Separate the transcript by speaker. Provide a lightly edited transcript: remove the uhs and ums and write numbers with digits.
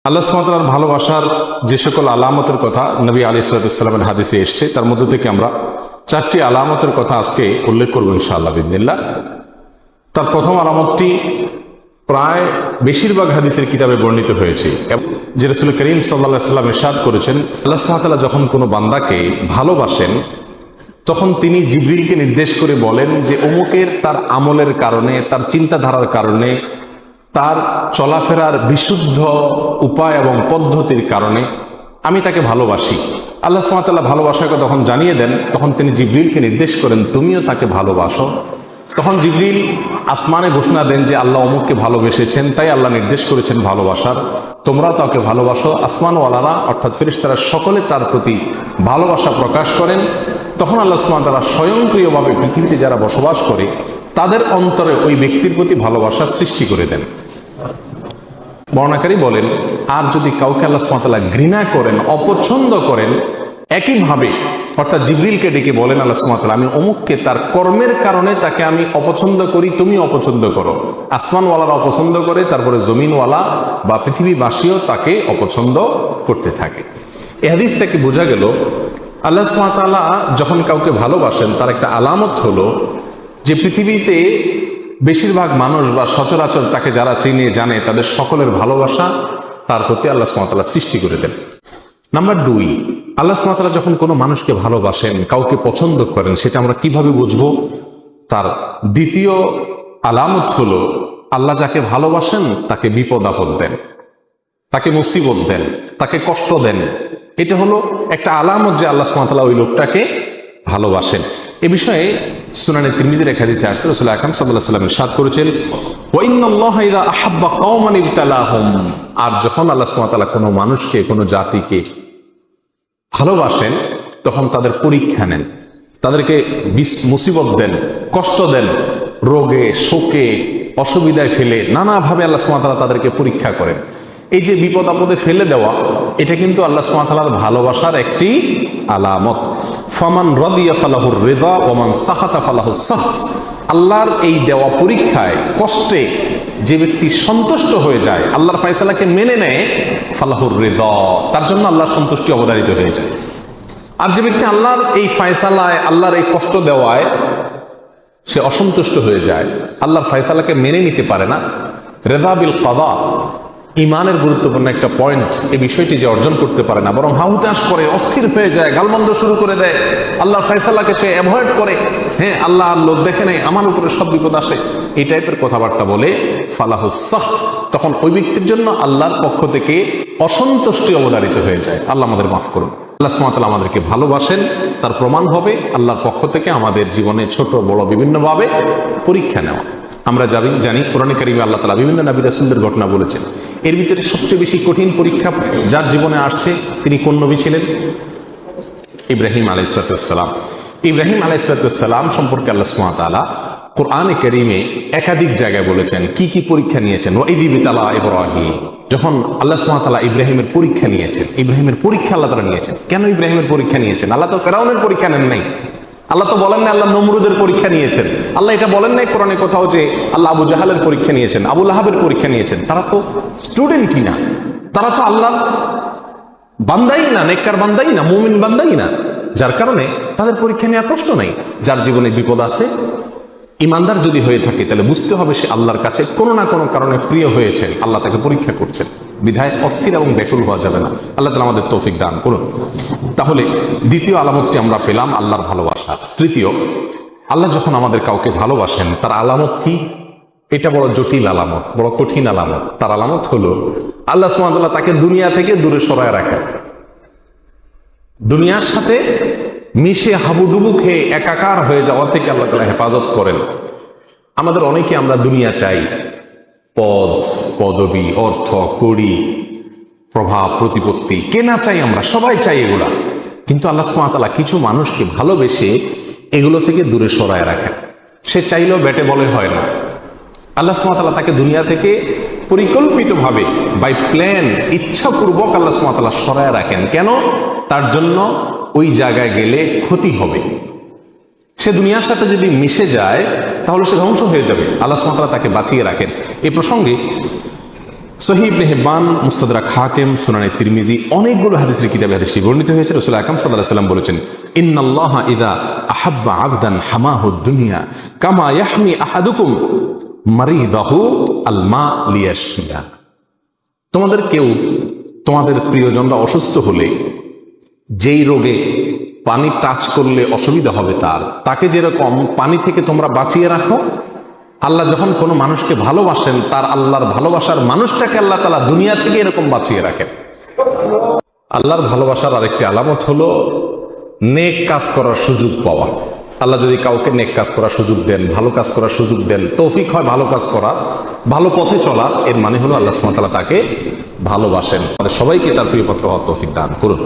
Speaker 1: আল্লাহ সুবহানাহু ওয়া তাআলার ভালোবাসার যে সকল আলামতের কথা নবী আলাইহিস সালামের হাদিসে এসছে, তার মধ্য থেকে আমরা 4টি আলামতের কথা আজকে উল্লেখ করবো ইনশাআল্লাহ বিইذনিল্লাহ। তার প্রথম আলামতটি প্রায় বেশিরভাগ হাদিসের কিতাবে বর্ণিত হয়েছে, যে রাসূল করিম সাল্লাল্লাহু আলাইহি ওয়াসাল্লাম ইরশাদ করেছেন, আল্লাহ সুবহানাহু ওয়া তাআলা যখন কোনো বান্দাকে ভালোবাসেন তখন তিনি জিবরিলকে নির্দেশ করে বলেন যে অমুকের তার আমলের কারণে, তার চিন্তাধারার কারণে, তার চলাফেরার বিশুদ্ধ উপায় এবং পদ্ধতির কারণে আমি তাকে ভালোবাসি। আল্লাহ সুবহানাহু ওয়া তাআলা ভালোবাসাকে তখন জানিয়ে দেন, তখন তিনি জিবরিলকে নির্দেশ করেন তুমিও তাকে ভালোবাসো। তখন জিবরিল আসমানে ঘোষণা দেন যে আল্লাহ অমুককে ভালোবেসেছেন, তাই আল্লাহ নির্দেশ করেছেন ভালোবাসার, তোমরাও তাকে ভালোবাসো। আসমানওয়ালারা অর্থাৎ ফেরেশতারা সকলে তার প্রতি ভালোবাসা প্রকাশ করেন। তখন আল্লাহ সুবহানাহু ওয়া তাআলা স্বয়ংক্রিয়ভাবে পৃথিবীতে যারা বসবাস করে তাদের অন্তরে ওই ব্যক্তির প্রতি ভালোবাসা সৃষ্টি করে দেন। বর্ণাকারী বলেন, আর যদি কাউকে আল্লাহ সুবহানাহু ওয়া তাআলা ঘৃণা করেন, অপছন্দ করেন, একইভাবে অর্থাৎ জিবরিলকে ডেকে বলেন আল্লাহ সুবহানাহু ওয়া তাআলা আমি অমুককে তার কর্মের কারণে তাকে আমি অপছন্দ করি, তুমি অপছন্দ করো। আসমানওয়ালারা অপছন্দ করে, তারপরে জমিনওয়ালা বা পৃথিবীবাসীও তাকে অপছন্দ করতে থাকে। এই হাদিস থেকে বোঝা গেল আল্লাহ সুবহানাহু ওয়া তাআলা যখন কাউকে ভালোবাসেন তার একটা আলামত হলো যে পৃথিবীতে বেশিরভাগ মানুষ বা সচরাচর তাকে যারা চিনে জানে তাদের সকলের ভালোবাসা তার প্রতি আল্লাহ সুবহানাহু ওয়া তাআলা সৃষ্টি করে দেন। নাম্বার 2, আল্লাহ সুবহানাহু ওয়া তাআলা যখন কোনো মানুষকে ভালোবাসেন, কাউকে পছন্দ করেন, সেটা আমরা কিভাবে বুঝবো? তার দ্বিতীয় আলামত হলো আল্লাহ যাকে ভালোবাসেন তাকে বিপদ আপদ দেন, তাকে মুসিবত দেন, তাকে কষ্ট দেন। এটা হলো একটা আলামত যে আল্লাহ সুবহানাহু ওয়া তাআলা ওই লোকটাকে ভালোবাসেন। এ বিষয়ে সুনানে তিরমিজির এক হাদিসে আসছে, রাসূল আকরাম সাল্লাল্লাহু আলাইহি ওয়াসাল্লাম ইরশাদ করেছেন, ওয়া ইন্নাল্লাহা ইযা আহাব্বা কওমান ইবতালাহুম, আর যখন আল্লাহ সুবহানাহু ওয়া তাআলা কোনো মানুষকে, কোনো জাতিকে ভালোবাসেন তখন তাদের পরীক্ষা নেন, তাদেরকে মুসিবত দেন, কষ্ট দেন, রোগে শোকে অসুবিধায় ফেলে নানাভাবে আল্লাহ সুবহানাহু ওয়া তাআলা তাদেরকে পরীক্ষা করেন। এই যে বিপদ আপদে ফেলে দেওয়া, এটা কিন্তু আল্লাহ সুবহানাহু ওয়া তাআলার ভালোবাসার একটি আলামত। ফামান রাদিয়া ফালাহুর রিদা ওয়া মান সাখাতা ফালাহুস সাখত, আল্লাহর এই দেওয়া পরীক্ষায়, কষ্টে যে ব্যক্তি সন্তুষ্ট হয়ে যায়, আল্লাহর ফয়সালাকে মেনে নেয়, ফালাহুর রিদা, তার জন্য আল্লাহর সন্তুষ্টি অবধারিত হয়ে যায়। আর যে ব্যক্তি আল্লাহর এই ফয়সালায়, আল্লাহর এই কষ্ট দেওয়ায় সে অসন্তুষ্ট হয়ে যায়, আল্লাহর ফয়সালাকে মেনে নিতে পারে না, রিদা বিল কাদা, ইমানের গুরুত্বপূর্ণ একটা পয়েন্ট, এই বিষয়টি যে অর্জন করতে পারে না, বরং হাহুতাশ করে, অস্থির হয়ে যায়, গালমন্দ শুরু করে দেয়, আল্লাহর ফয়সালাকে সে অ্যাভয়েড করে, হ্যাঁ আল্লাহ লোক দেখে নেই, আমার উপরে সব বিপদ আসে, এই টাইপের কথাবার্তা বলে, ফালাহুস সাখত, তখন ওই ব্যক্তির জন্য আল্লাহর পক্ষ থেকে অসন্তুষ্টি অবধারিত হয়ে যায়। আল্লাহ আমাদের মাফ করুন। আল্লাহ সুবহানাহু ওয়া তাআলা আমাদেরকে ভালোবাসেন, তার প্রমাণ হবে আল্লাহর পক্ষ থেকে আমাদের জীবনে ছোট বড় বিভিন্নভাবে পরীক্ষা নেওয়া। আমরা জানি কোরআনে কারিমে আল্লাহ তাআলা বিভিন্ন নবী রাসূলদের ঘটনা বলেছেন। এর ভিতরে সবচেয়ে বেশি কঠিন পরীক্ষা যার জীবনে আসছে তিনি কোন নবী ছিলেন? ইব্রাহিম আলাইহিস সালাম। ইব্রাহিম আলাইহিস সালাম সম্পর্কে আল্লাহ সুবহানাহু ওয়া তাআলা কোরআনে কারিমে একাধিক জায়গায় বলেছেন কি কি পরীক্ষা নিয়েছেন। ওয়া ইয বিতালা ইব্রাহিম, যখন আল্লাহ সুবহানাহু ওয়া তাআলা ইব্রাহিমের পরীক্ষা নিয়েছেন, ইব্রাহিমের পরীক্ষা আল্লাহ তাআলা নিয়েছেন। কেন ইব্রাহিমের পরীক্ষা নিয়েছেন? আল্লাহ তো ফেরাউনের পরীক্ষা নেন নাই, আল্লাহ তো বলেন না আল্লাহ নমরুদের পরীক্ষা নিয়েছেন, আল্লাহ এটা বলেন নাই কোরআনে কোথাও যে আল্লাহ আবু জাহালের পরীক্ষা নিয়েছেন, আবু লাহাবের পরীক্ষা নিয়েছেন। তারা তো স্টুডেন্টই না, তারা তো আল্লাহর বান্দাই না, নেককার বান্দাই না, মুমিন বান্দাই না, যার কারণে তাদের পরীক্ষা নেওয়ার প্রশ্ন নাই। যার জীবনে বিপদ আছে, ইমানদার যদি হয়ে থাকে, তাহলে বুঝতে হবে সে আল্লাহর কাছে কোনো না কোনো কারণে প্রিয় হয়েছেন, আল্লাহ তাকে পরীক্ষা করছেন, বিধায় অস্থির এবং ব্যাকুল হওয়া যাবে না। আল্লাহ তাআলা আমাদের তৌফিক দান করুন। তাহলে দ্বিতীয় আলামতটি আমরা পেলাম আল্লাহর ভালোবাসা। তৃতীয়, আল্লাহ যখন আমাদের কাউকে ভালোবাসেন তার আলামত কি? এটা বড় জটিল আলামত, বড় কঠিন আলামত। তার আলামত হলো আল্লাহ সুবহানাহু ওয়া তাআলা তাকে দুনিয়া থেকে দূরে সরায় রাখেন, দুনিয়ার সাথে মিশে হাবুডুবু খেয়ে একাকার হয়ে যাওয়া থেকে আল্লাহ তাআলা হেফাজত করেন। আমাদের অনেকে আমরা দুনিয়া চাই, পদ পদবি, অর্থ কড়ি, প্রভাব প্রতিপত্তি, কেনা চাই, আমরা সবাই চাই এগুলা, কিন্তু আল্লাহ সুবহানাহু ওয়া তাআলা কিছু মানুষকে ভালোবেসে এগুলো থেকে দূরে সরায় রাখেন। সে চাইলেও ব্যাটে বলে হয় না। আল্লাহ সুবহানাহু ওয়া তাআলা তাকে দুনিয়া থেকে পরিকল্পিতভাবে, বাই প্ল্যান, ইচ্ছাপূর্বক আল্লাহ সুবহানাহু ওয়া তাআলা সরায় রাখেন। কেন? তার জন্য ওই জায়গায় গেলে ক্ষতি হবে। সে দুনিয়ার সাথে যদি মিশে যায় তাহলে সে ধ্বংস হয়ে যাবে। আল্লাহ সুবহানাহু ওয়া তাআলা তাকে বাঁচিয়ে রাখেন। এই প্রসঙ্গে সহিহ ইবনে হিব্বান, মুস্তাদরাক হাকিম, সুনানে তিরমিজি, অনেকগুলো হাদিসের কিতাবে হাদিসটি বর্ণিত হয়েছে। রাসূল আকরাম সাল্লাল্লাহু আলাইহি ওয়াসাল্লাম বলেছেন, ইন্নাল্লাহা ইযা আহাব্বা আবদান হামাহু দুনিয়া কামা ইয়াহমি আহাদুকুম মারিদাহু আল মা লিয়াশফিয়া। তোমাদের কেউ তোমাদের প্রিয়জনরা অসুস্থ হলে যেই রোগে পানি টাচ করলে অসুবিধা হবে তাকে যেরকম পানি থেকে তোমরা বাঁচিয়ে রাখো, আল্লাহ যখন কোনো মানুষকে ভালোবাসেন তার আল্লাহর ভালোবাসার মানুষটাকে আল্লাহ তাআলা দুনিয়া থেকে এরকম বাঁচিয়ে রাখেন। আল্লাহর ভালোবাসার আরেকটি আলামত হলো নেক কাজ করার সুযোগ পাওয়া। আল্লাহ যদি কাউকে নেক কাজ করার সুযোগ দেন, ভালো কাজ করার সুযোগ দেন, তৌফিক হয় ভালো কাজ করা, ভালো পথে চলা, এর মানে হলো আল্লাহ সুবহানাহু ওয়া তাআলা তাকে ভালোবাসেন। আমাদের সবাইকে তার প্রিয় পাত্র হওয়ার তৌফিক দান করুন।